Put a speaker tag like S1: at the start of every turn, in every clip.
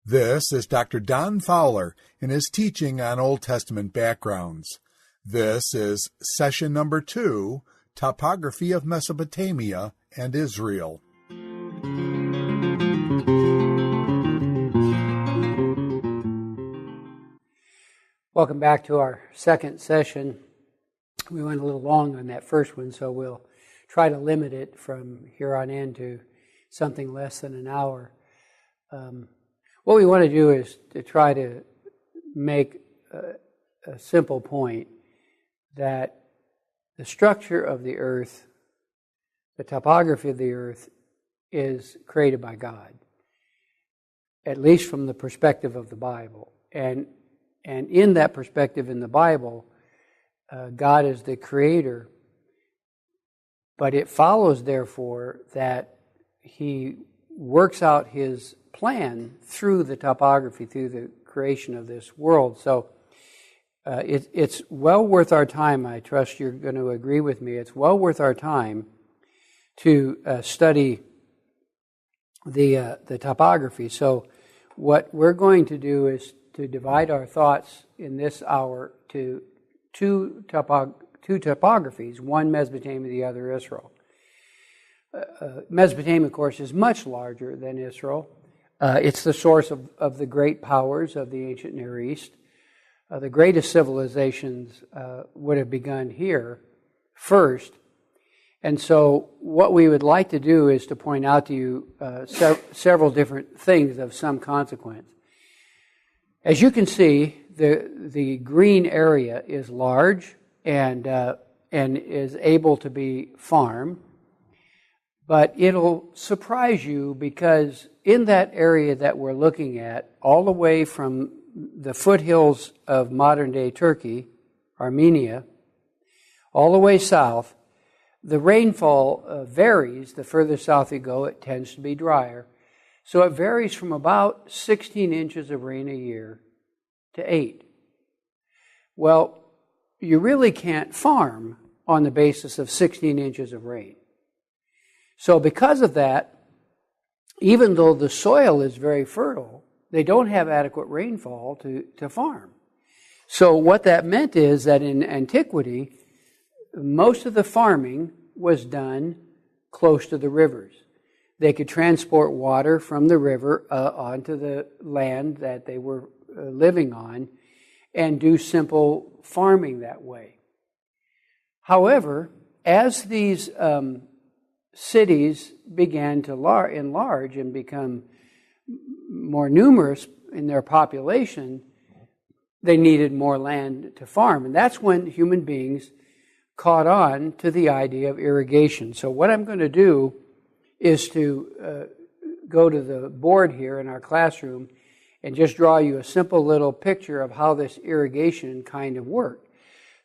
S1: This is Dr. Don Fowler in his teaching on Old Testament backgrounds. This is session number 2, Topography of Mesopotamia and Israel.
S2: Welcome back to our second session. We went a little long on that first one, so we'll try to limit it from here on in to something less than an hour. What we want to do is to try to make a simple point that the structure of the earth, the topography of the earth, is created by God, at least from the perspective of the Bible. And in that perspective in the Bible, God is the creator, but it follows, therefore, that He works out His plan through the topography, through the creation of this world. So it's well worth our time. I trust you're going to agree with me. It's well worth our time to study the topography. So what we're going to do is to divide our thoughts in this hour to two topographies, one Mesopotamia, the other Israel. Mesopotamia, of course, is much larger than Israel. It's the source of the great powers of the ancient Near East. The greatest civilizations would have begun here first. And so what we would like to do is to point out to you several different things of some consequence. As you can see, the green area is large and is able to be farmed. But it'll surprise you because in that area that we're looking at, all the way from the foothills of modern-day Turkey, Armenia, all the way south, the rainfall varies. The further south you go, it tends to be drier. So it varies from about 16 inches of rain a year to 8. Well, you really can't farm on the basis of 16 inches of rain. So because of that, even though the soil is very fertile, they don't have adequate rainfall to farm. So what that meant is that in antiquity, most of the farming was done close to the rivers. They could transport water from the river onto the land that they were living on and do simple farming that way. However, as these cities began to enlarge and become more numerous in their population, they needed more land to farm. And that's when human beings caught on to the idea of irrigation. So what I'm going to do is to go to the board here in our classroom and just draw you a simple little picture of how this irrigation kind of worked.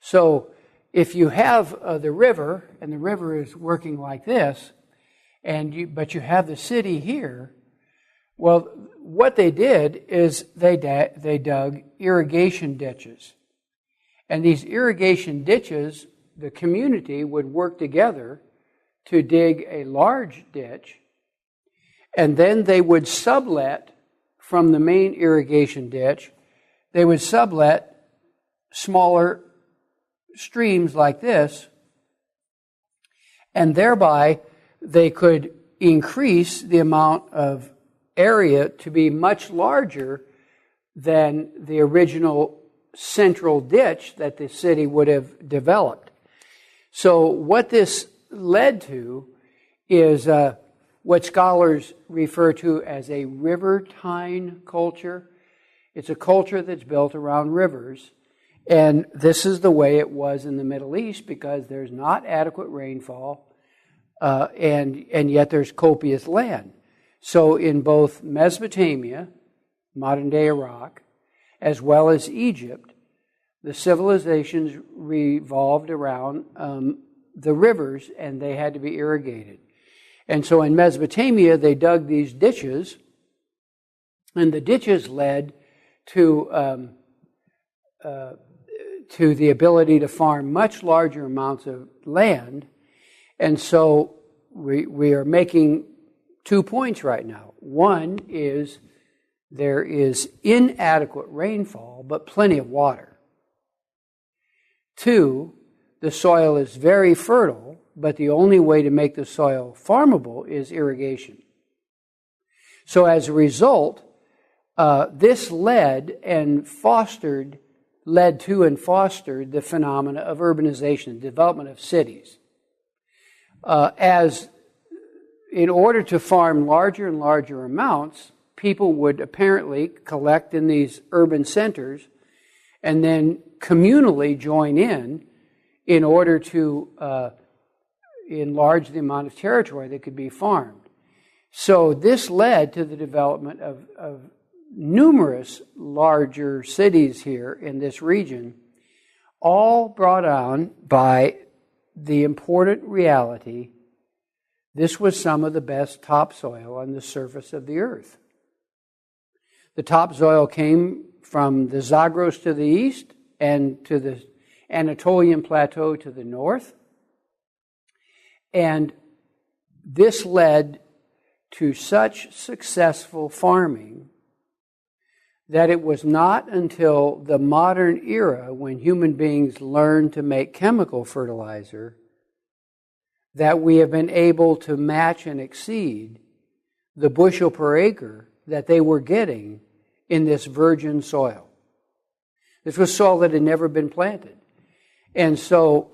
S2: So if you have the river, and the river is working like this, but you have the city here, well, what they did is they dug irrigation ditches. And these irrigation ditches, the community would work together to dig a large ditch, and then they would sublet from the main irrigation ditch, they would sublet smaller streams like this, and thereby they could increase the amount of area to be much larger than the original central ditch that the city would have developed. So what this led to is what scholars refer to as a riverine culture. It's a culture that's built around rivers. And this is the way it was in the Middle East because there's not adequate rainfall and yet there's copious land. So in both Mesopotamia, modern-day Iraq, as well as Egypt, the civilizations revolved around the rivers and they had to be irrigated. And so in Mesopotamia, they dug these ditches, and the ditches led to the ability to farm much larger amounts of land. And so we are making 2 points right now. One is there is inadequate rainfall, but plenty of water. 2, the soil is very fertile, but the only way to make the soil farmable is irrigation. So as a result, this led to and fostered the phenomena of urbanization, development of cities. As in order to farm larger and larger amounts, people would apparently collect in these urban centers and then communally join in order to enlarge the amount of territory that could be farmed. So this led to the development of numerous larger cities here in this region, all brought on by the important reality this was some of the best topsoil on the surface of the earth. The topsoil came from the Zagros to the east and to the Anatolian Plateau to the north. And this led to such successful farming that it was not until the modern era, when human beings learned to make chemical fertilizer, that we have been able to match and exceed the bushel per acre that they were getting in this virgin soil. This was soil that had never been planted. And so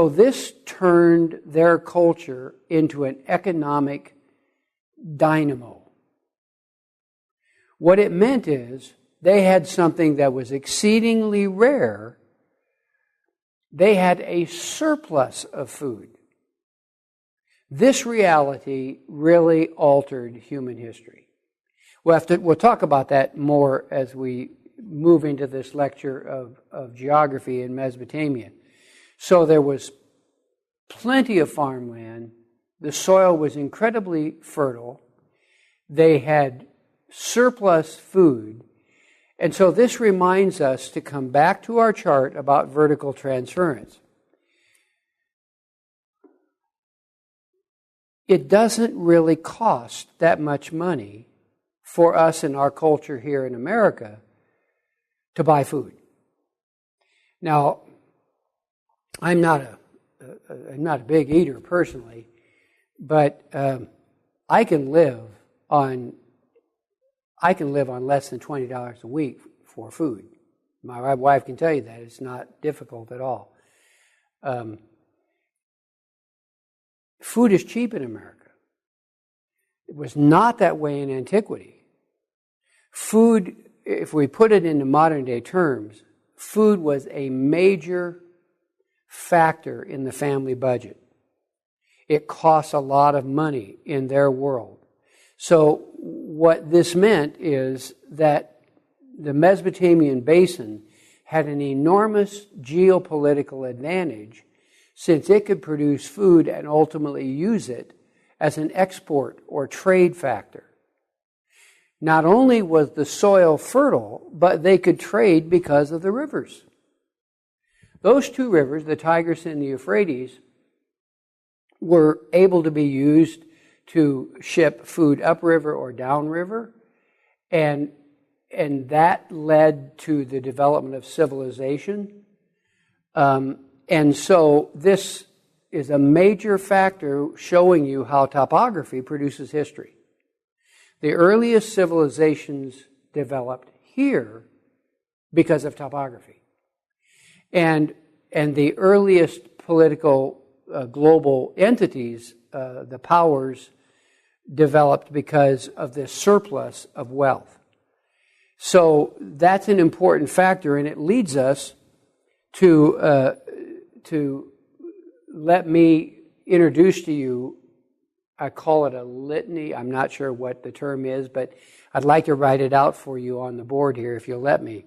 S2: this turned their culture into an economic dynamo. What it meant is they had something that was exceedingly rare. They had a surplus of food. This reality really altered human history. We'll talk about that more as we move into this lecture of geography in Mesopotamia. So there was plenty of farmland. The soil was incredibly fertile. They had surplus food. And so this reminds us to come back to our chart about vertical transference. It doesn't really cost that much money for us in our culture here in America to buy food. Now, I'm not a big eater personally, but I can live on less than $20 a week for food. My wife can tell you that. It's not difficult at all. Food is cheap in America. It was not that way in antiquity. Food, if we put it into modern day terms, food was a major factor in the family budget. It costs a lot of money in their world. So what this meant is that the Mesopotamian basin had an enormous geopolitical advantage since it could produce food and ultimately use it as an export or trade factor. Not only was the soil fertile, but they could trade because of the rivers. Those two rivers, the Tigris and the Euphrates, were able to be used to ship food upriver or downriver, and that led to the development of civilization. And so this is a major factor showing you how topography produces history. The earliest civilizations developed here because of topography. And the earliest political global entities, the powers, developed because of this surplus of wealth. So that's an important factor, and it leads us to let me introduce to you, I call it a litany. I'm not sure what the term is, but I'd like to write it out for you on the board here if you'll let me.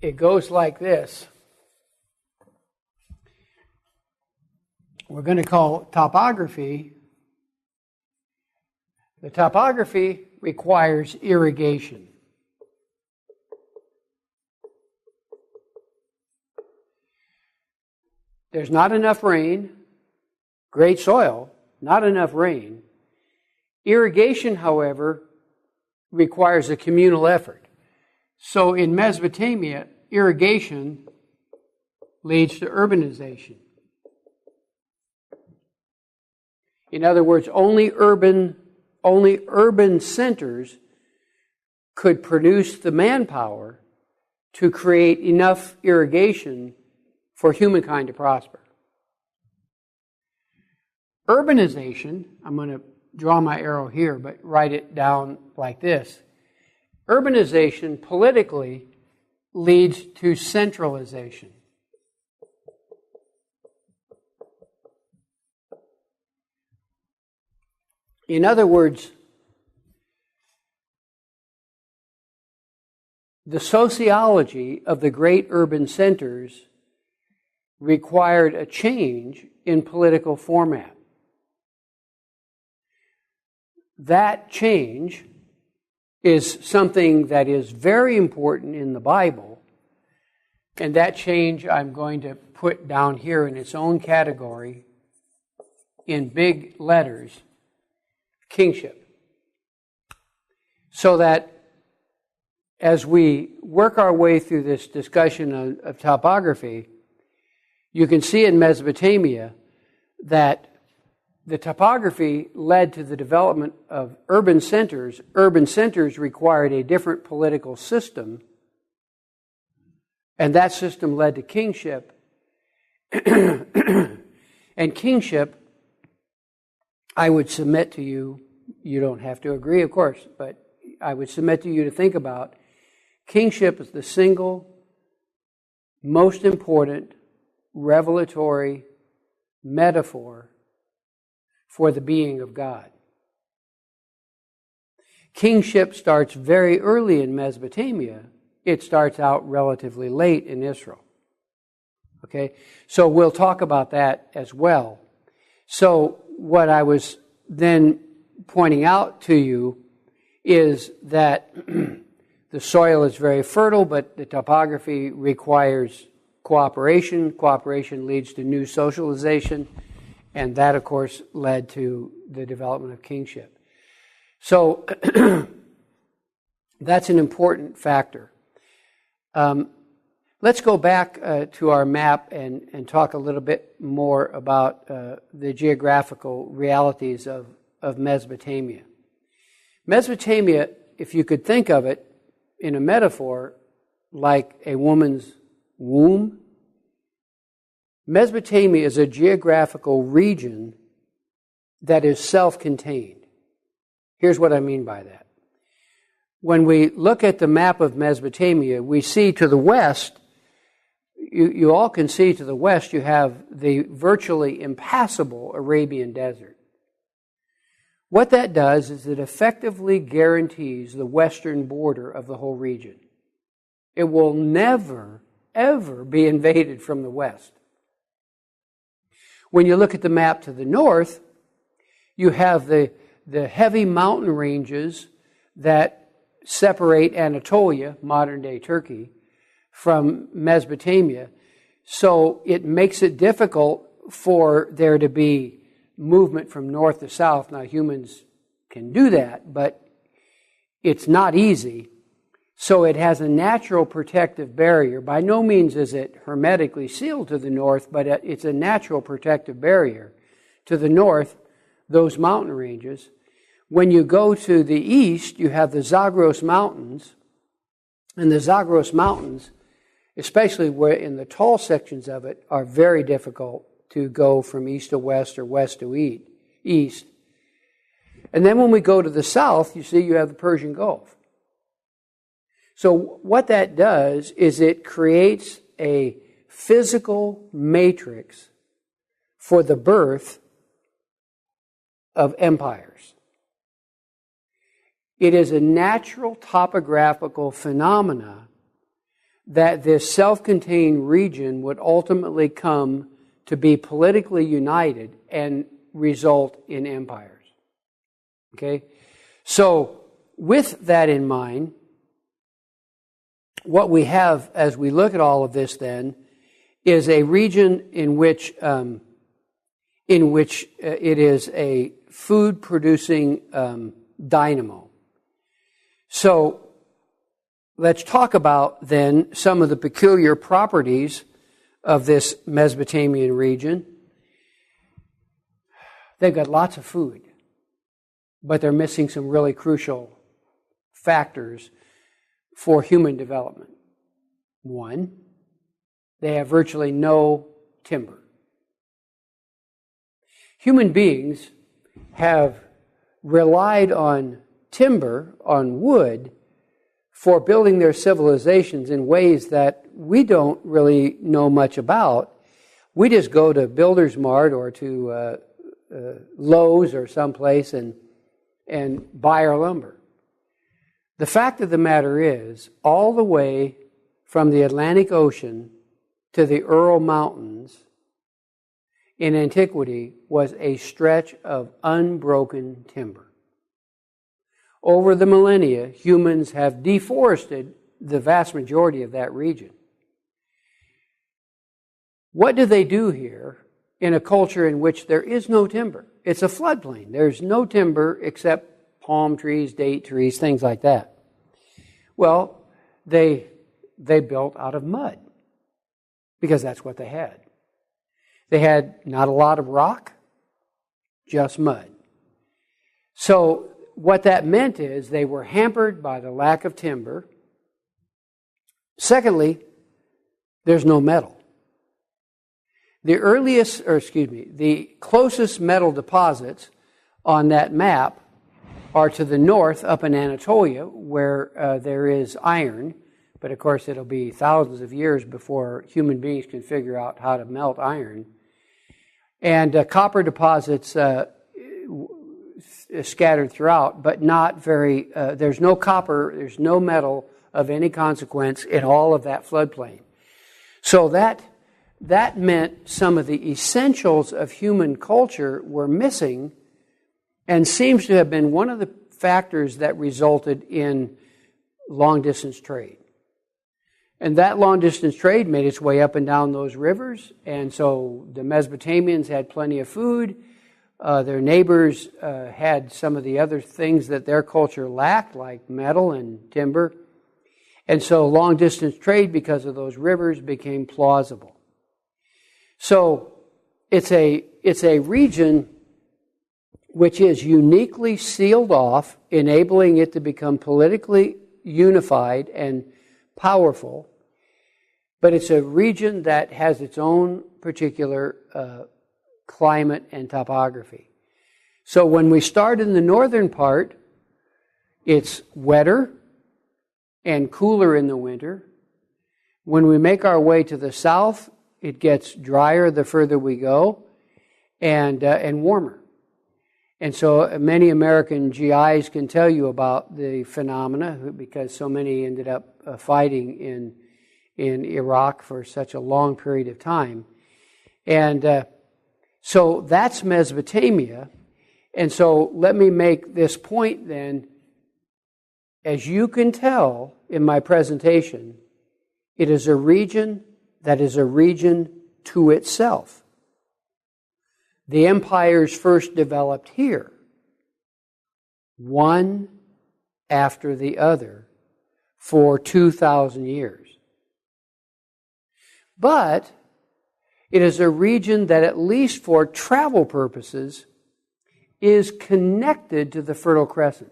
S2: It goes like this. We're going to call topography. The topography requires irrigation. There's not enough rain, great soil, not enough rain, Irrigation, however, requires a communal effort. So in Mesopotamia, irrigation leads to urbanization. In other words, only urban centers could produce the manpower to create enough irrigation for humankind to prosper. Urbanization, I'm going to draw my arrow here, but write it down like this. Urbanization politically leads to centralization. In other words, the sociology of the great urban centers required a change in political format. That change is something that is very important in the Bible, and that change I'm going to put down here in its own category in big letters: kingship. So that as we work our way through this discussion of topography, you can see in Mesopotamia that the topography led to the development of urban centers. Urban centers required a different political system, and that system led to kingship. And kingship, I would submit to you, you don't have to agree, of course, but I would submit to you to think about, kingship is the single most important revelatory metaphor for the being of God. Kingship starts very early in Mesopotamia. It starts out relatively late in Israel. Okay? So we'll talk about that as well. So what I was then pointing out to you is that the soil is very fertile, but the topography requires cooperation. Cooperation leads to new socialization, and that, of course, led to the development of kingship. So that's an important factor. Let's go back to our map and talk a little bit more about the geographical realities of Mesopotamia. Mesopotamia, if you could think of it in a metaphor like a woman's womb, Mesopotamia is a geographical region that is self-contained. Here's what I mean by that. When we look at the map of Mesopotamia, we see to the west, you all can see to the west, you have the virtually impassable Arabian desert. What that does is it effectively guarantees the western border of the whole region. It will never, ever be invaded from the west. When you look at the map to the north, you have the heavy mountain ranges that separate Anatolia, modern-day Turkey, from Mesopotamia. So it makes it difficult for there to be movement from north to south. Now, humans can do that, but it's not easy. So it has a natural protective barrier. By no means is it hermetically sealed to the north, but it's a natural protective barrier. To the north, those mountain ranges. When you go to the east, you have the Zagros Mountains. And the Zagros Mountains, especially where in the tall sections of it, are very difficult to go from east to west or west to east. And then when we go to the south, you see you have the Persian Gulf. So what that does is it creates a physical matrix for the birth of empires. It is a natural topographical phenomena that this self-contained region would ultimately come to be politically united and result in empires. Okay? So, with that in mind, what we have as we look at all of this then is a region in which it is a food-producing dynamo. So let's talk about then some of the peculiar properties of this Mesopotamian region. They've got lots of food, but they're missing some really crucial factors for human development. One, they have virtually no timber. Human beings have relied on timber, on wood, for building their civilizations in ways that we don't really know much about. We just go to Builder's Mart or to Lowe's or someplace and buy our lumber. The fact of the matter is, all the way from the Atlantic Ocean to the Ural Mountains in antiquity was a stretch of unbroken timber. Over the millennia, humans have deforested the vast majority of that region. What do they do here in a culture in which there is no timber? It's a floodplain. There's no timber except palm trees, date trees, things like that. Well, they built out of mud because that's what they had. They had not a lot of rock, just mud. So what that meant is they were hampered by the lack of timber. Secondly, there's no metal. The closest metal deposits on that map are to the north up in Anatolia, where there is iron. But of course, it'll be thousands of years before human beings can figure out how to melt iron. And copper deposits scattered throughout, but not very, there's no copper, there's no metal of any consequence in all of that floodplain. So that meant some of the essentials of human culture were missing, and seems to have been one of the factors that resulted in long-distance trade. And that long-distance trade made its way up and down those rivers, and so the Mesopotamians had plenty of food. Their neighbors had some of the other things that their culture lacked, like metal and timber. And so long-distance trade, because of those rivers, became plausible. So it's a region which is uniquely sealed off, enabling it to become politically unified and powerful. But it's a region that has its own particular climate and topography. So when we start in the northern part, it's wetter and cooler in the winter. When we make our way to the south, it gets drier the further we go, and warmer. And so many American GIs can tell you about the phenomena, because so many ended up fighting in Iraq for such a long period of time. And so that's Mesopotamia. And so let me make this point then. As you can tell in my presentation, it is a region that is a region to itself. The empires first developed here, one after the other, for 2,000 years. But it is a region that, at least for travel purposes, is connected to the Fertile Crescent.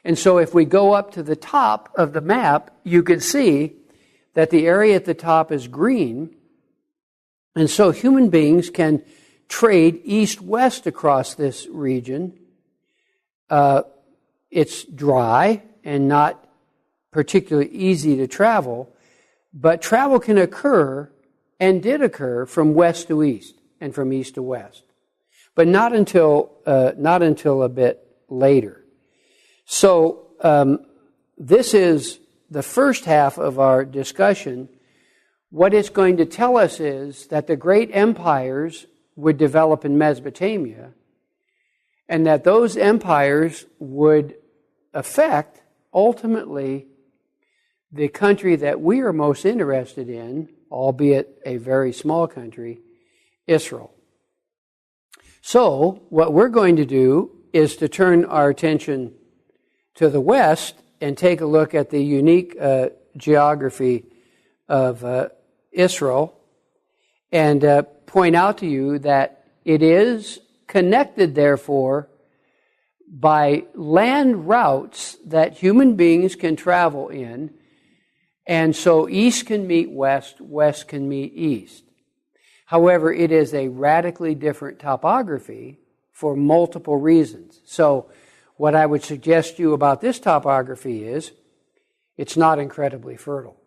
S2: And so if we go up to the top of the map, you can see that the area at the top is green. And so human beings can trade east-west across this region. It's dry and not particularly easy to travel, but travel can occur and did occur from west to east and from east to west, but not until a bit later. So this is the first half of our discussion. What it's going to tell us is that the great empires would develop in Mesopotamia, and that those empires would affect, ultimately, the country that we are most interested in, albeit a very small country, Israel. So what we're going to do is to turn our attention to the west and take a look at the unique geography of Israel and point out to you that it is connected, therefore, by land routes that human beings can travel in. And so east can meet west, west can meet east. However, it is a radically different topography for multiple reasons. So what I would suggest to you about this topography is it's not incredibly fertile.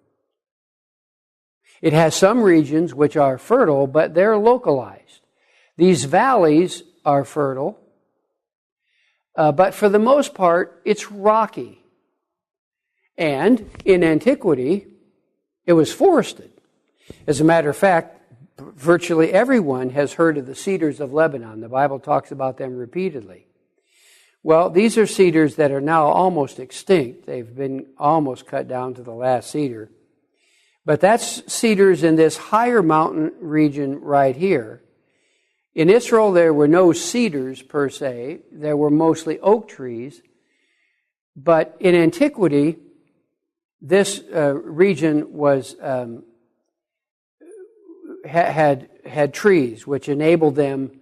S2: It has some regions which are fertile, but they're localized. These valleys are fertile, but for the most part, it's rocky. And in antiquity, it was forested. As a matter of fact, virtually everyone has heard of the Cedars of Lebanon. The Bible talks about them repeatedly. Well, these are cedars that are now almost extinct. They've been almost cut down to the last cedar. But that's cedars in this higher mountain region right here. In Israel, there were no cedars per se. There were mostly oak trees. But in antiquity, this region was had trees which enabled them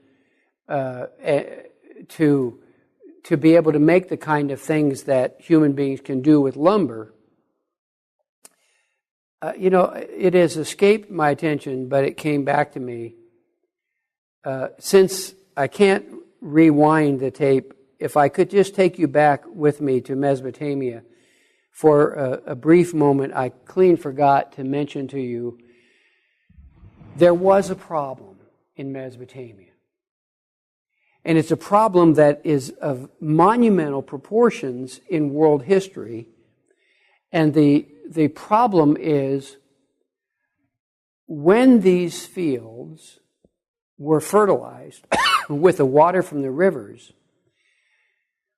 S2: to be able to make the kind of things that human beings can do with lumber. It has escaped my attention, but it came back to me. Since I can't rewind the tape, if I could just take you back with me to Mesopotamia for a brief moment, I clean forgot to mention to you there was a problem in Mesopotamia. And it's a problem that is of monumental proportions in world history. And the problem is when these fields were fertilized with the water from the rivers,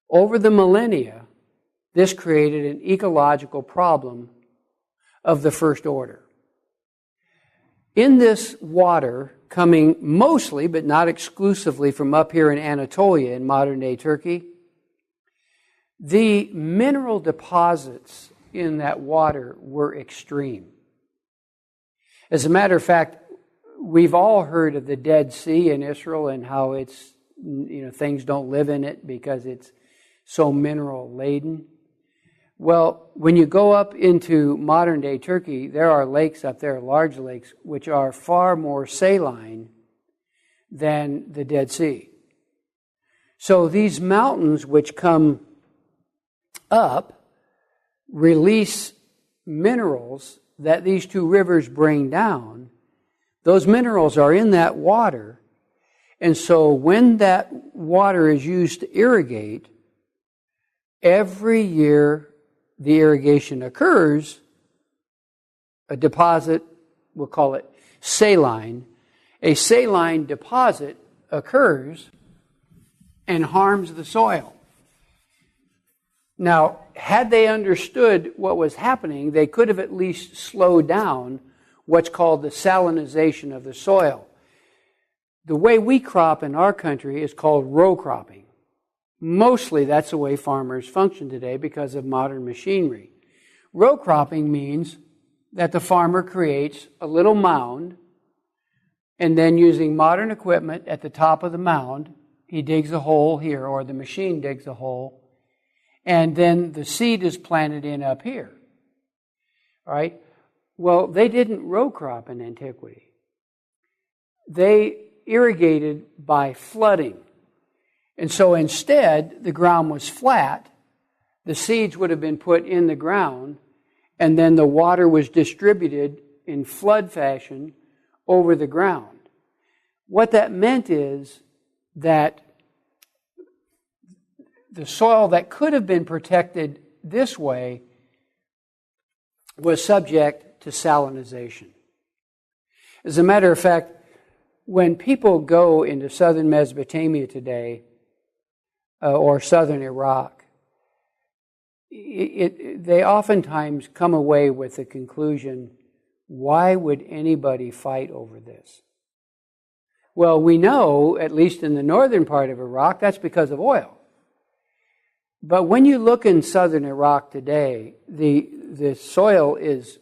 S2: over the millennia, this created an ecological problem of the first order. In this water, coming mostly, but not exclusively, from up here in Anatolia in modern-day Turkey, the mineral deposits in that water were extreme. As a matter of fact, we've all heard of the Dead Sea in Israel and how it's, things don't live in it because it's so mineral laden. Well, when you go up into modern-day Turkey, there are lakes up there, large lakes, which are far more saline than the Dead Sea. So these mountains which come up release minerals that these two rivers bring down. Those minerals are in that water, and so when that water is used to irrigate, every year the irrigation occurs, a deposit, we'll call it saline, a saline deposit occurs and harms the soil. Now, had they understood what was happening, they could have at least slowed down what's called the salinization of the soil. The way we crop in our country is called row cropping. Mostly that's the way farmers function today because of modern machinery. Row cropping means that the farmer creates a little mound, and then using modern equipment at the top of the mound, he digs a hole here, or the machine digs a hole, and then the seed is planted in up here. All right? Well, they didn't row crop in antiquity. They irrigated by flooding. And so instead, the ground was flat. The seeds would have been put in the ground, and then the water was distributed in flood fashion over the ground. What that meant is that the soil that could have been protected this way was subject to salinization. As a matter of fact, when people go into southern Mesopotamia today, or southern Iraq, they oftentimes come away with the conclusion, why would anybody fight over this? Well, we know, at least in the northern part of Iraq, that's because of oil. But when you look in southern Iraq today, the soil is,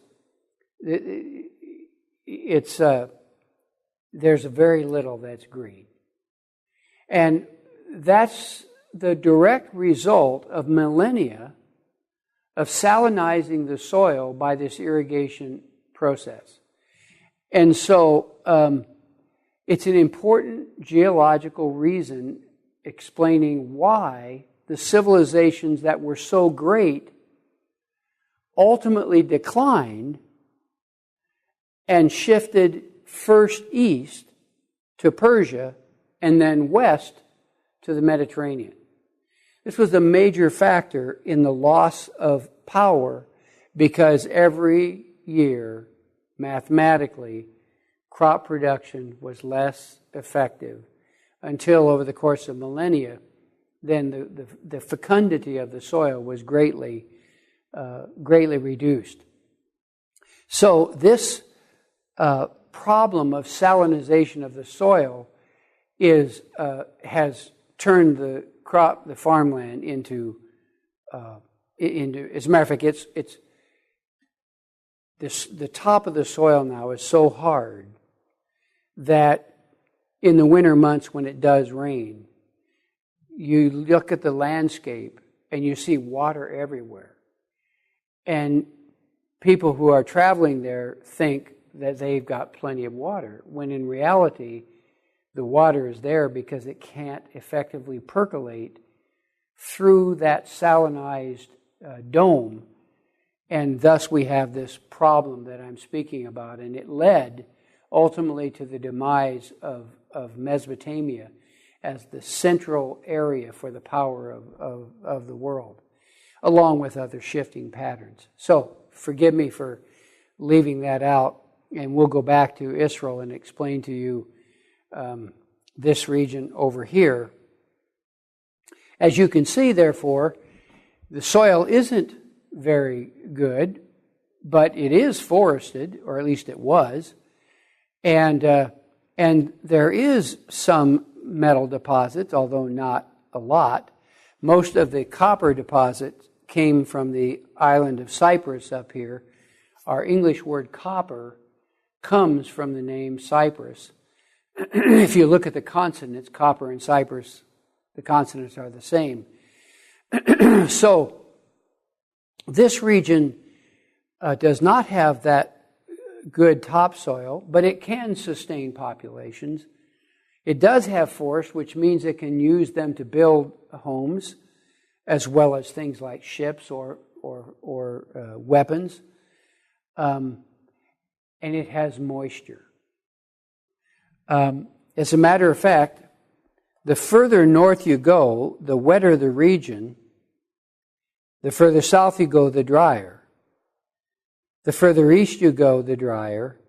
S2: there's very little that's green. And that's the direct result of millennia of salinizing the soil by this irrigation process. And so it's an important geological reason explaining why the civilizations that were so great ultimately declined and shifted first east to Persia and then west to the Mediterranean. This was a major factor in the loss of power because every year, mathematically, crop production was less effective until over the course of millennia, then the fecundity of the soil was greatly reduced. So this problem of salinization of the soil has turned the farmland into. As a matter of fact, it's the top of the soil now is so hard that in the winter months when it does rain, you look at the landscape and you see water everywhere. And people who are traveling there think that they've got plenty of water, when in reality, the water is there because it can't effectively percolate through that salinized dome. And thus we have this problem that I'm speaking about. And it led ultimately to the demise of Mesopotamia as the central area for the power of the world, along with other shifting patterns. So forgive me for leaving that out, and we'll go back to Israel and explain to you this region over here. As you can see, therefore, the soil isn't very good, but it is forested, or at least it was, and there is some metal deposits, although not a lot. Most of the copper deposits came from the island of Cyprus up here. Our English word copper comes from the name Cyprus. If you look at the consonants, copper and Cyprus, the consonants are the same. So this region does not have that good topsoil, but it can sustain populations. It does have forest, which means it can use them to build homes, as well as things like ships or weapons. And it has moisture. As a matter of fact, the further north you go, the wetter the region. The further south you go, the drier. The further east you go, the drier.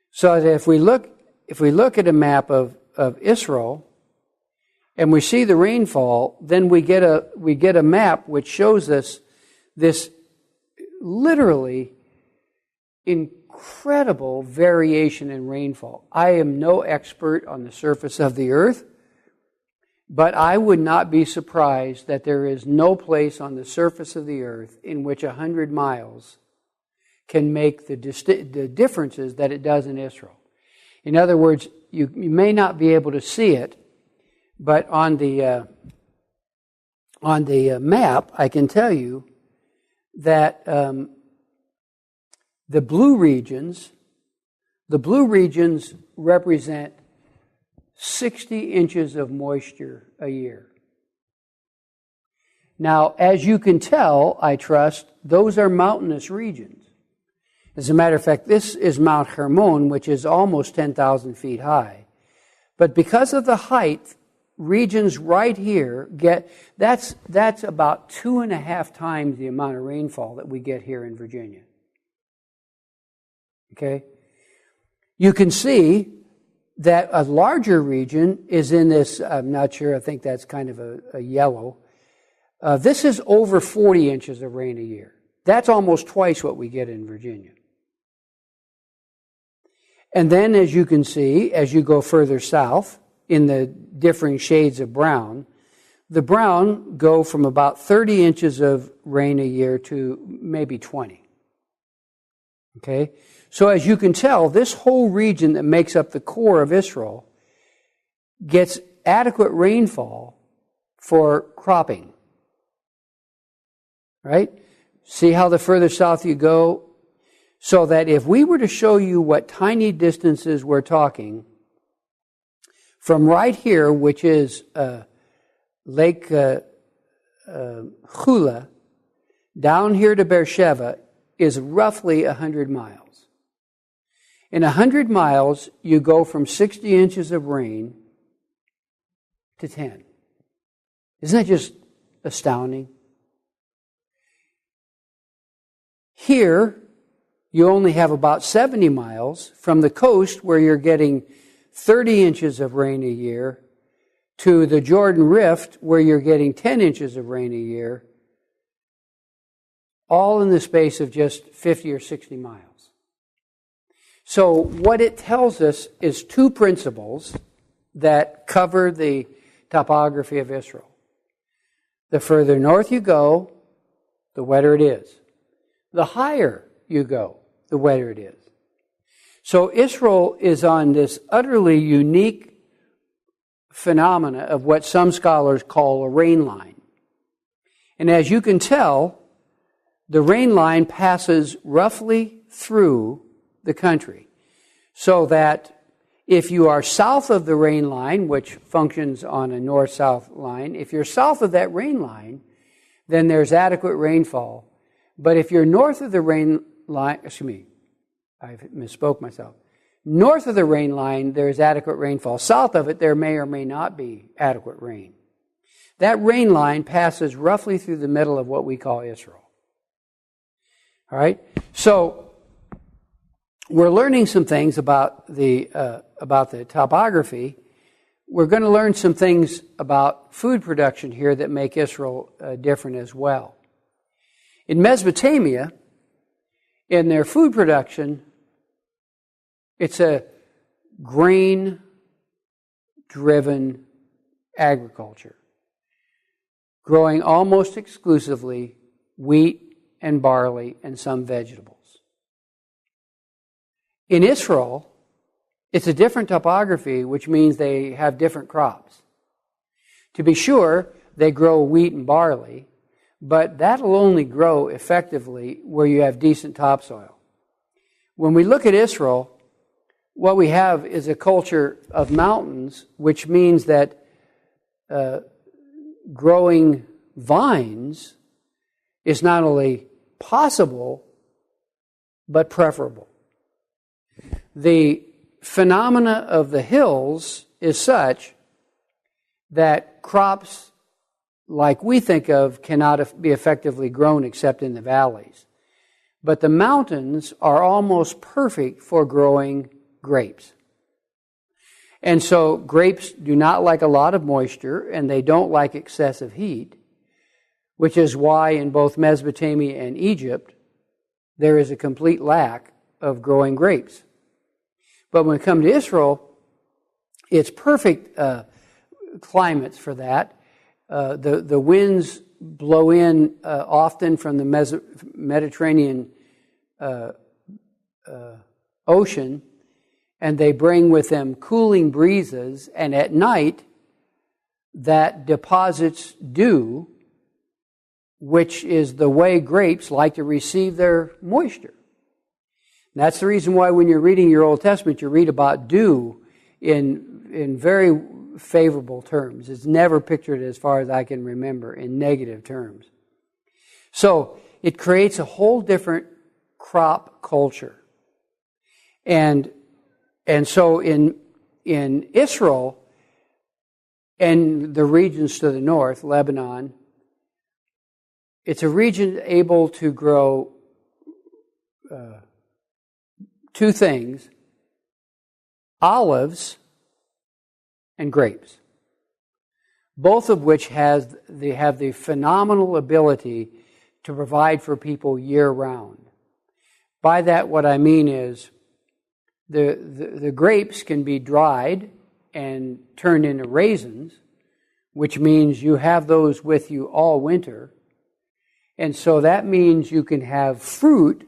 S2: So that if we look at a map of Israel and we see the rainfall, then we get a map which shows us this literally incredible variation in rainfall. I am no expert on the surface of the earth, but I would not be surprised that there is no place on the surface of the earth in which 100 miles can make the differences that it does in Israel. In other words, you may not be able to see it, but on the map, I can tell you that the blue regions represent 60 inches of moisture a year. Now, as you can tell, I trust, those are mountainous regions. As a matter of fact, this is Mount Hermon, which is almost 10,000 feet high. But because of the height, regions right here that's about 2.5 times the amount of rainfall that we get here in Virginia. Okay? You can see that a larger region is in this, I'm not sure, I think that's kind of a yellow. This is over 40 inches of rain a year. That's almost twice what we get in Virginia. And then, as you can see, as you go further south in the differing shades of brown, the brown go from about 30 inches of rain a year to maybe 20. Okay? So as you can tell, this whole region that makes up the core of Israel gets adequate rainfall for cropping. Right? See how the further south you go? So that if we were to show you what tiny distances we're talking, from right here, which is Lake Chula, down here to Beersheba, is roughly 100 miles. In 100 miles, you go from 60 inches of rain to 10. Isn't that just astounding? Here, you only have about 70 miles from the coast where you're getting 30 inches of rain a year to the Jordan Rift where you're getting 10 inches of rain a year, all in the space of just 50 or 60 miles. So what it tells us is two principles that cover the topography of Israel. The further north you go, the wetter it is. The higher you go, the wetter it is. So Israel is on this utterly unique phenomena of what some scholars call a rain line. And as you can tell, the rain line passes roughly through the country. So that if you are south of the rain line, which functions on a north-south line, if you're south of that rain line, then there's adequate rainfall. But if you're north of the rain line, I misspoke myself. North of the rain line, there is adequate rainfall. South of it, there may or may not be adequate rain. That rain line passes roughly through the middle of what we call Israel. All right? So, we're learning some things about the topography. We're going to learn some things about food production here that make Israel different as well. In Mesopotamia, in their food production, it's a grain-driven agriculture, growing almost exclusively wheat and barley and some vegetables. In Israel, it's a different topography, which means they have different crops. To be sure, they grow wheat and barley, but that'll only grow effectively where you have decent topsoil. When we look at Israel, what we have is a culture of mountains, which means that growing vines is not only possible, but preferable. The phenomena of the hills is such that crops like we think of cannot be effectively grown except in the valleys. But the mountains are almost perfect for growing grapes. And so grapes do not like a lot of moisture, and they don't like excessive heat, which is why in both Mesopotamia and Egypt, there is a complete lack of growing grapes. But when it comes to Israel, it's perfect climates for that. The winds blow in often from the Mediterranean Ocean, and they bring with them cooling breezes, and at night that deposits dew, which is the way grapes like to receive their moisture. And that's the reason why when you're reading your Old Testament, you read about dew in very favorable terms. It's never pictured, as far as I can remember, in negative terms. So it creates a whole different crop culture. And so in Israel and the regions to the north, Lebanon, it's a region able to grow two things: olives and grapes, both of which have the phenomenal ability to provide for people year-round. By that, what I mean is The grapes can be dried and turned into raisins, which means you have those with you all winter. And so that means you can have fruit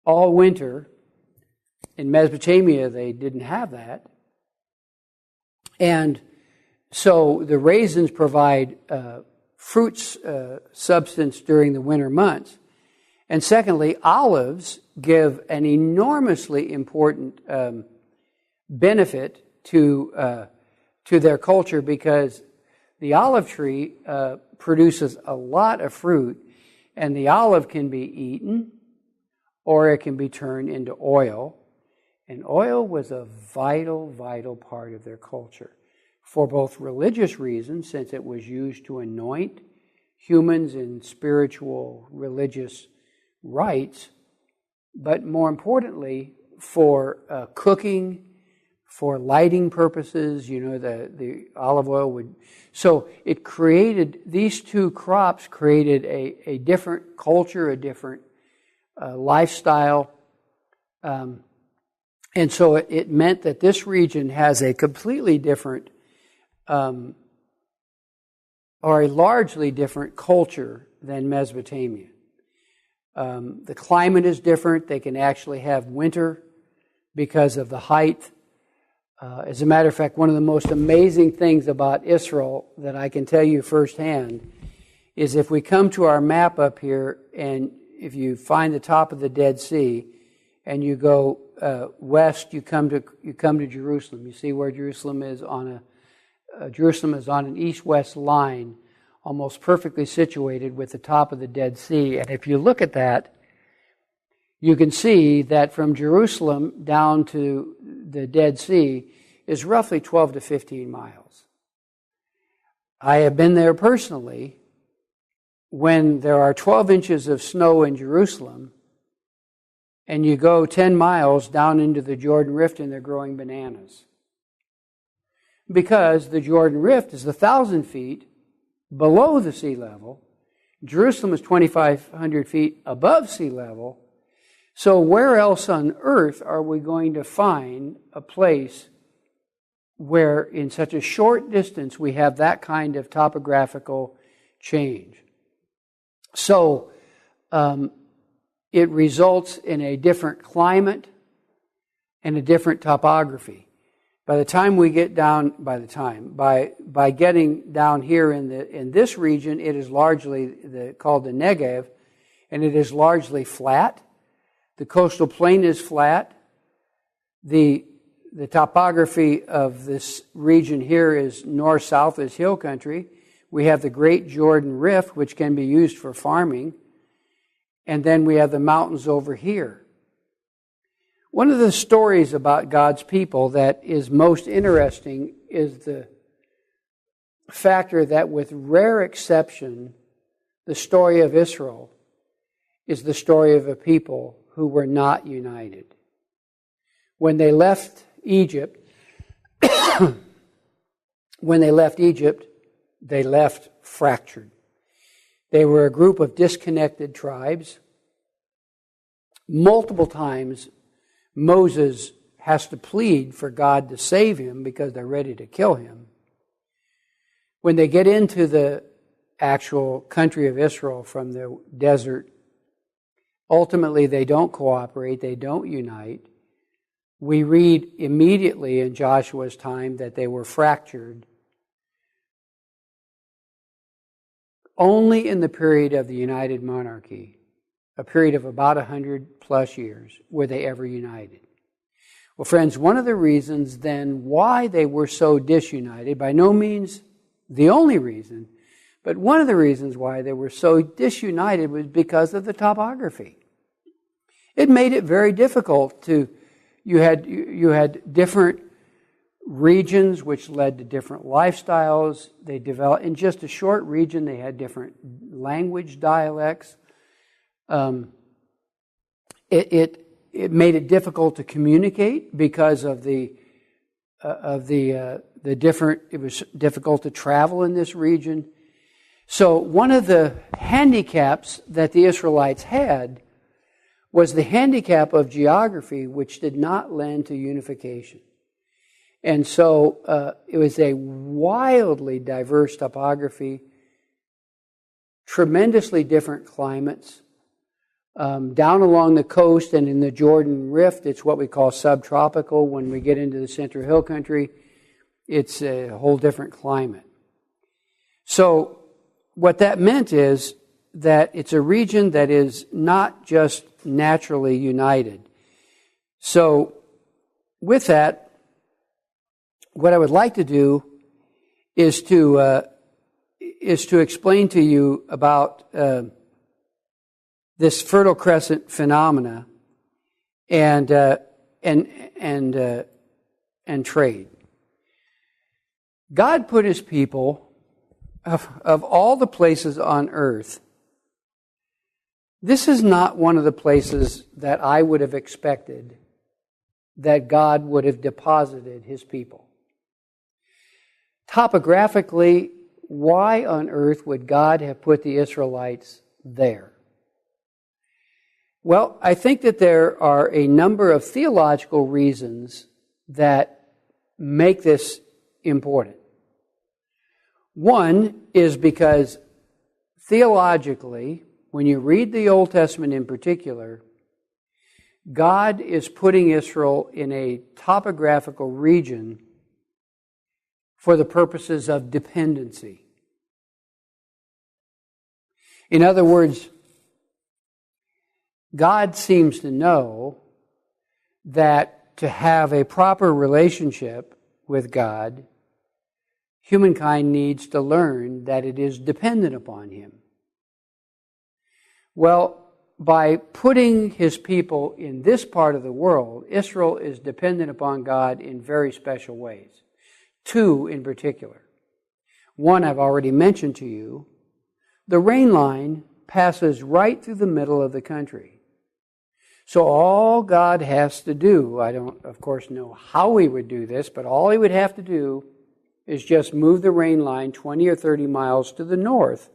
S2: all winter. In Mesopotamia, they didn't have that. And so the raisins provide fruit substance during the winter months. And secondly, olives give an enormously important benefit to their culture, because the olive tree produces a lot of fruit, and the olive can be eaten or it can be turned into oil. And oil was a vital, vital part of their culture for both religious reasons, since it was used to anoint humans in spiritual, religious rites, but more importantly, for cooking, for lighting purposes. The olive oil would... So it created, these two crops created a different culture, a different lifestyle. And so it meant that this region has a completely different, or a largely different culture than Mesopotamia. The climate is different. They can actually have winter because of the height. As a matter of fact, one of the most amazing things about Israel that I can tell you firsthand is if we come to our map up here, and if you find the top of the Dead Sea and you go west, you come to Jerusalem. You see where Jerusalem is on an east-west line, almost perfectly situated with the top of the Dead Sea. And if you look at that, you can see that from Jerusalem down to the Dead Sea is roughly 12 to 15 miles. I have been there personally. When there are 12 inches of snow in Jerusalem, and you go 10 miles down into the Jordan Rift and they're growing bananas. Because the Jordan Rift is 1,000 feet below the sea level. Jerusalem is 2,500 feet above sea level. So where else on earth are we going to find a place where in such a short distance we have that kind of topographical change? So it results in a different climate and a different topography. By the time we get down, by getting down here in this region, it is largely called the Negev, and it is largely flat. The coastal plain is flat. The topography of this region here is north-south, is hill country. We have the Great Jordan Rift, which can be used for farming. And then we have the mountains over here. One of the stories about God's people that is most interesting is the factor that, with rare exception, the story of Israel is the story of a people who were not united. When they left Egypt, they left fractured. They were a group of disconnected tribes. Multiple times, Moses has to plead for God to save him because they're ready to kill him. When they get into the actual country of Israel from the desert, ultimately they don't cooperate, they don't unite. We read immediately in Joshua's time that they were fractured. Only in the period of the United Monarchy, a period of about 100 plus years, were they ever united. Well, friends, one of the reasons then why they were so disunited, by no means the only reason, but one of the reasons why they were so disunited was because of the topography. It made it very difficult you had different regions which led to different lifestyles. They developed, in just a short region, they had different language dialects. It made it difficult to communicate because of the different. It was difficult to travel in this region. So one of the handicaps that the Israelites had was the handicap of geography, which did not lend to unification. And so it was a wildly diverse topography, tremendously different climates. Down along the coast and in the Jordan Rift, it's what we call subtropical. When we get into the Central Hill Country, it's a whole different climate. So what that meant is that it's a region that is not just naturally united. So with that, what I would like to do is to explain to you about this Fertile Crescent phenomena and trade. God put His people of all the places on earth. This is not one of the places that I would have expected that God would have deposited His people. Topographically, why on earth would God have put the Israelites there? Well, I think that there are a number of theological reasons that make this important. One is because theologically, when you read the Old Testament in particular, God is putting Israel in a topographical region for the purposes of dependency. In other words, God seems to know that to have a proper relationship with God, humankind needs to learn that it is dependent upon Him. Well, by putting His people in this part of the world, Israel is dependent upon God in very special ways. Two in particular. One I've already mentioned to you. The rain line passes right through the middle of the country. So all God has to do, I don't, of course, know how He would do this, but all He would have to do is just move the rain line 20 or 30 miles to the north,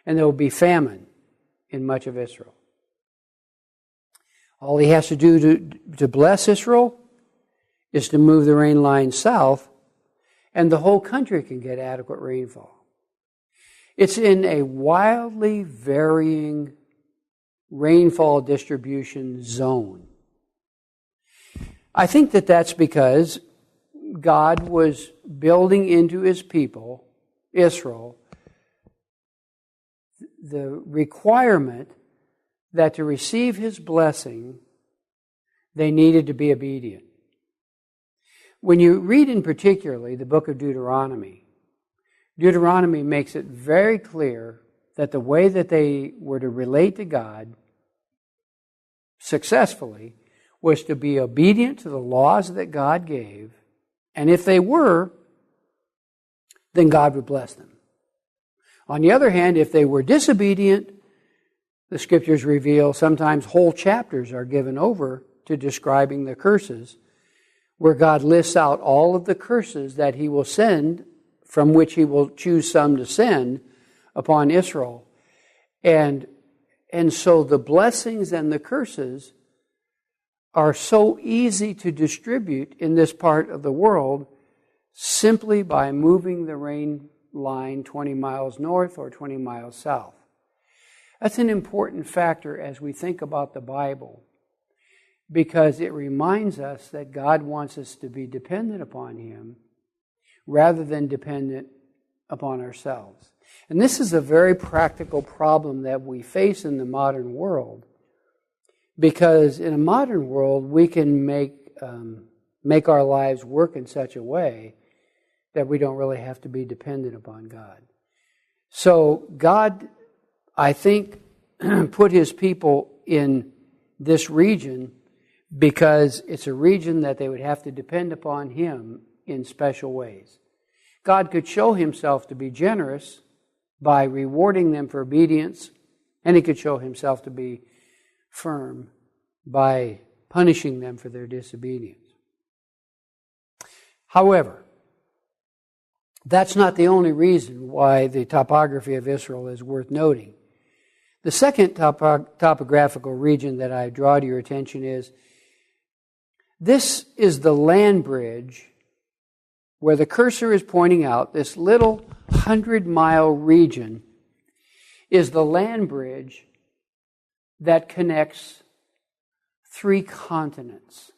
S2: and there will be famine in much of Israel. All He has to do to bless Israel is to move the rain line south, and the whole country can get adequate rainfall. It's in a wildly varying rainfall distribution zone. I think that that's because God was building into His people, Israel, the requirement that to receive His blessing, they needed to be obedient. When you read in particularly the book of Deuteronomy, Deuteronomy makes it very clear that the way that they were to relate to God successfully was to be obedient to the laws that God gave, and if they were, then God would bless them. On the other hand, if they were disobedient, the Scriptures reveal sometimes whole chapters are given over to describing the curses, where God lists out all of the curses that He will send, from which He will choose some to send upon Israel. And so the blessings and the curses are so easy to distribute in this part of the world simply by moving the rain line 20 miles north or 20 miles south. That's an important factor as we think about the Bible, because it reminds us that God wants us to be dependent upon Him rather than dependent upon ourselves. And this is a very practical problem that we face in the modern world, because in a modern world we can make our lives work in such a way that we don't really have to be dependent upon God. So God, I think, put His people in this region because it's a region that they would have to depend upon Him in special ways. God could show Himself to be generous by rewarding them for obedience, and He could show Himself to be firm by punishing them for their disobedience. However, that's not the only reason why the topography of Israel is worth noting. The second topographical region that I draw to your attention is, this is the land bridge where the cursor is pointing out. This little 100-mile region is the land bridge that connects 3 continents.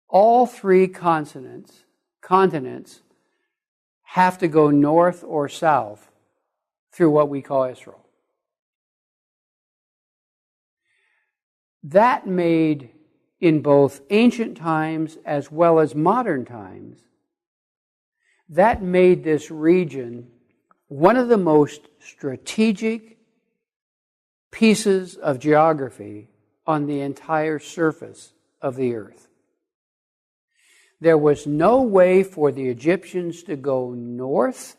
S2: All 3 continents have to go north or south through what we call Israel. That made, in both ancient times as well as modern times, that made this region one of the most strategic pieces of geography on the entire surface of the earth. There was no way for the Egyptians to go north,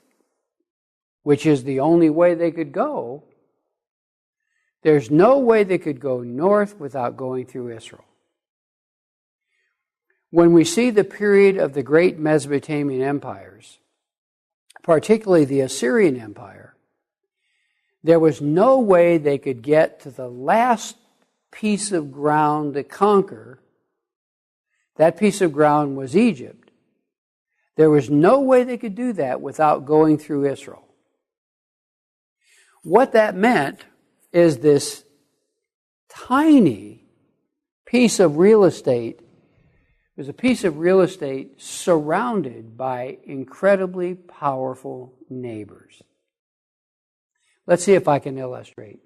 S2: which is the only way they could go. There's no way they could go north without going through Israel. When we see the period of the great Mesopotamian empires, particularly the Assyrian Empire, there was no way they could get to the last piece of ground to conquer. That piece of ground was Egypt. There was no way they could do that without going through Israel. What that meant is this tiny piece of real estate was a piece of real estate surrounded by incredibly powerful neighbors. Let's see if I can illustrate.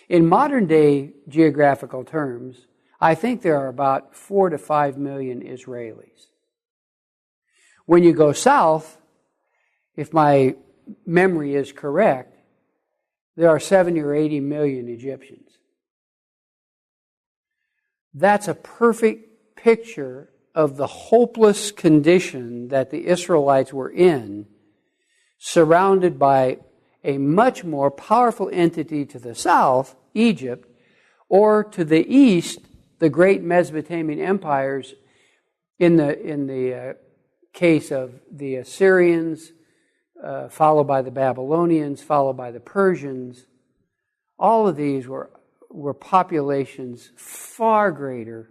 S2: In modern day geographical terms, I think there are about 4 to 5 million Israelis. When you go south, if my memory is correct, there are 70 or 80 million Egyptians. That's a perfect picture of the hopeless condition that the Israelites were in, surrounded by a much more powerful entity to the south, Egypt, or to the east, the great Mesopotamian empires. In the case of the Assyrians, followed by the Babylonians, followed by the Persians, all of these were populations far greater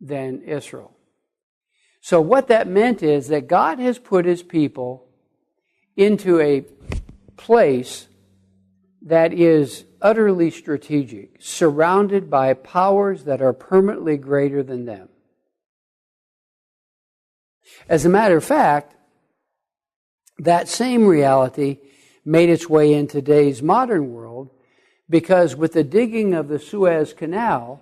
S2: than Israel. So what that meant is that God has put His people into a place that is utterly strategic, surrounded by powers that are permanently greater than them. As a matter of fact, that same reality made its way in today's modern world, because with the digging of the Suez Canal,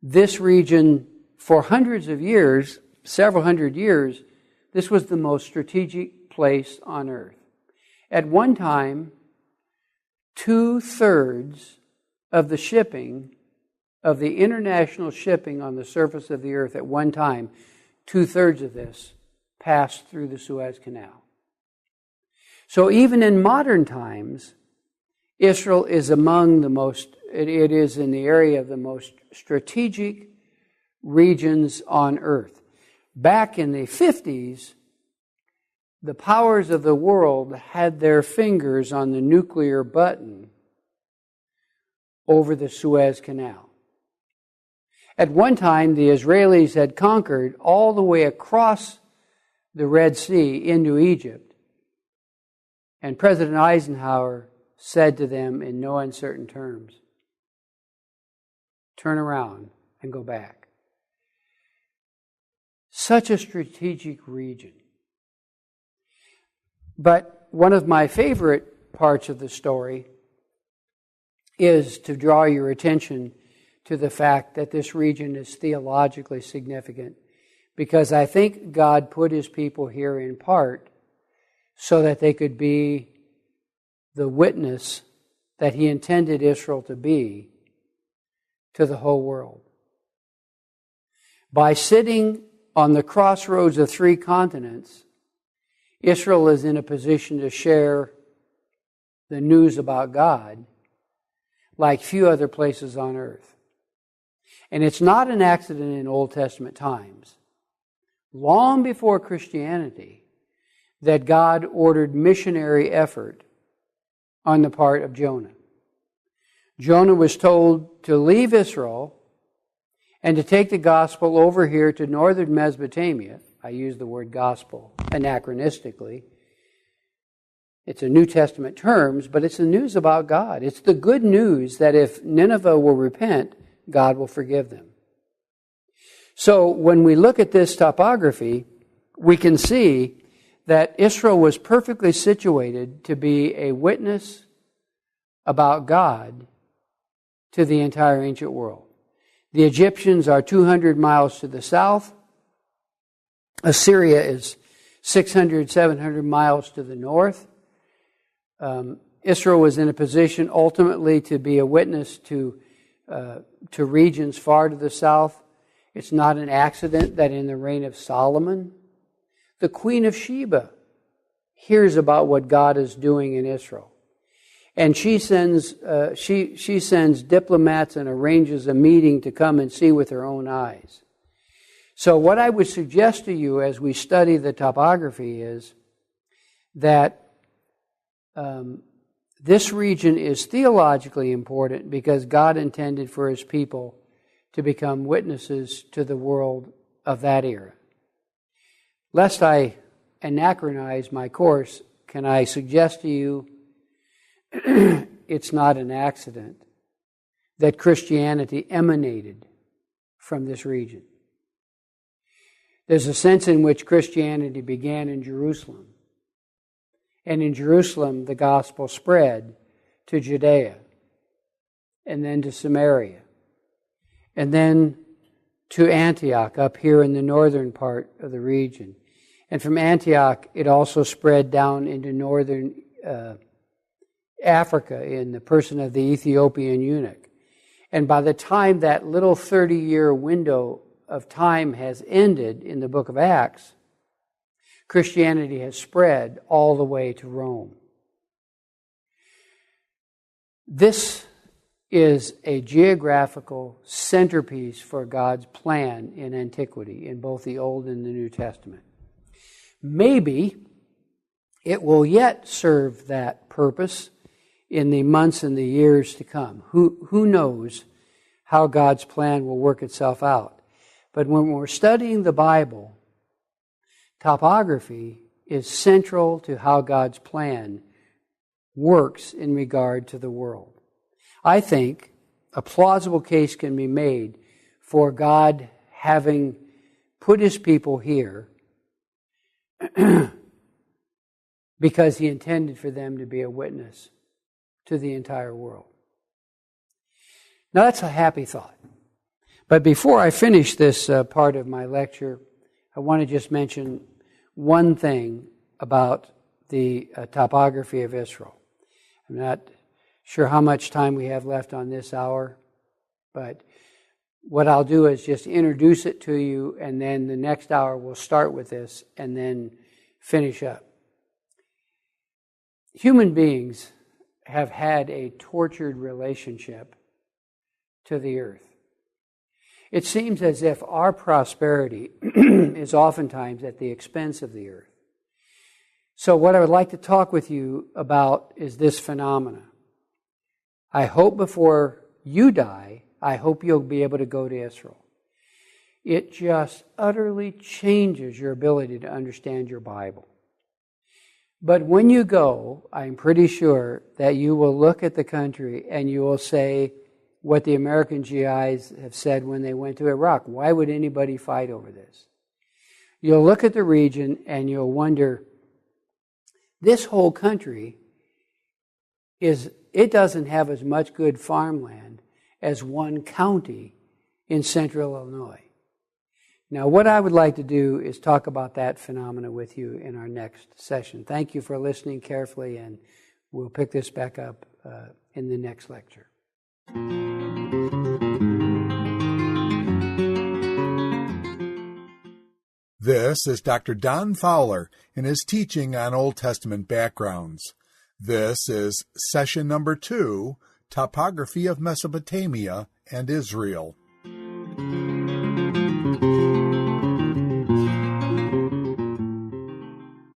S2: this region, for hundreds of years, several hundred years, this was the most strategic place on earth. At one time, 2/3 of the shipping, of the international shipping on the surface of the earth at one time, 2/3 of this passed through the Suez Canal. So even in modern times, Israel is among the most, it is in the area of the most strategic regions on earth. Back in the 50s, the powers of the world had their fingers on the nuclear button over the Suez Canal. At one time, the Israelis had conquered all the way across the Red Sea into Egypt. And President Eisenhower said to them in no uncertain terms, "Turn around and go back." Such a strategic region. But one of my favorite parts of the story is to draw your attention to the fact that this region is theologically significant, because I think God put His people here in part so that they could be the witness that He intended Israel to be to the whole world. By sitting on the crossroads of 3 continents, Israel is in a position to share the news about God like few other places on earth. And it's not an accident in Old Testament times. Long before Christianity, that God ordered missionary effort on the part of Jonah. Jonah was told to leave Israel and to take the gospel over here to northern Mesopotamia. I use the word gospel anachronistically. It's a New Testament terms, but it's the news about God. It's the good news that if Nineveh will repent, God will forgive them. So when we look at this topography, we can see that Israel was perfectly situated to be a witness about God to the entire ancient world. The Egyptians are 200 miles to the south. Assyria is 600, 700 miles to the north. Israel was in a position ultimately to be a witness to regions far to the south. It's not an accident that in the reign of Solomon, the Queen of Sheba hears about what God is doing in Israel. And she sends diplomats and arranges a meeting to come and see with her own eyes. So what I would suggest to you as we study the topography is that this region is theologically important because God intended for His people to become witnesses to the world of that era. Lest I anachronize my course, can I suggest to you it's not an accident that Christianity emanated from this region. There's a sense in which Christianity began in Jerusalem. And in Jerusalem, the gospel spread to Judea, and then to Samaria, and then to Antioch up here in the northern part of the region. And from Antioch, it also spread down into northern Africa in the person of the Ethiopian eunuch. And by the time that little 30-year window of time has ended in the book of Acts, Christianity has spread all the way to Rome. This is a geographical centerpiece for God's plan in antiquity, in both the Old and the New Testament. Maybe it will yet serve that purpose in the months and the years to come. Who knows how God's plan will work itself out? But when we're studying the Bible, topography is central to how God's plan works in regard to the world. I think a plausible case can be made for God having put His people here because He intended for them to be a witness to the entire world. Now that's a happy thought. But before I finish this part of my lecture, I want to just mention one thing about the topography of Israel. I'm not sure how much time we have left on this hour, but what I'll do is just introduce it to you, and then the next hour we'll start with this and then finish up. Human beings have had a tortured relationship to the earth. It seems as if our prosperity is oftentimes at the expense of the earth. So what I would like to talk with you about is this phenomena. I hope before you die, I hope you'll be able to go to Israel. It just utterly changes your ability to understand your Bible. But when you go, I'm pretty sure that you will look at the country and you will say what the American GIs have said when they went to Iraq. Why would anybody fight over this? You'll look at the region and you'll wonder, this whole country it doesn't have as much good farmland as one county in central Illinois. Now, what I would like to do is talk about that phenomena with you in our next session. Thank you for listening carefully, and we'll pick this back up in the next lecture.
S1: This is Dr. Don Fowler in his teaching on Old Testament backgrounds. This is session number 2, Topography of Mesopotamia and Israel.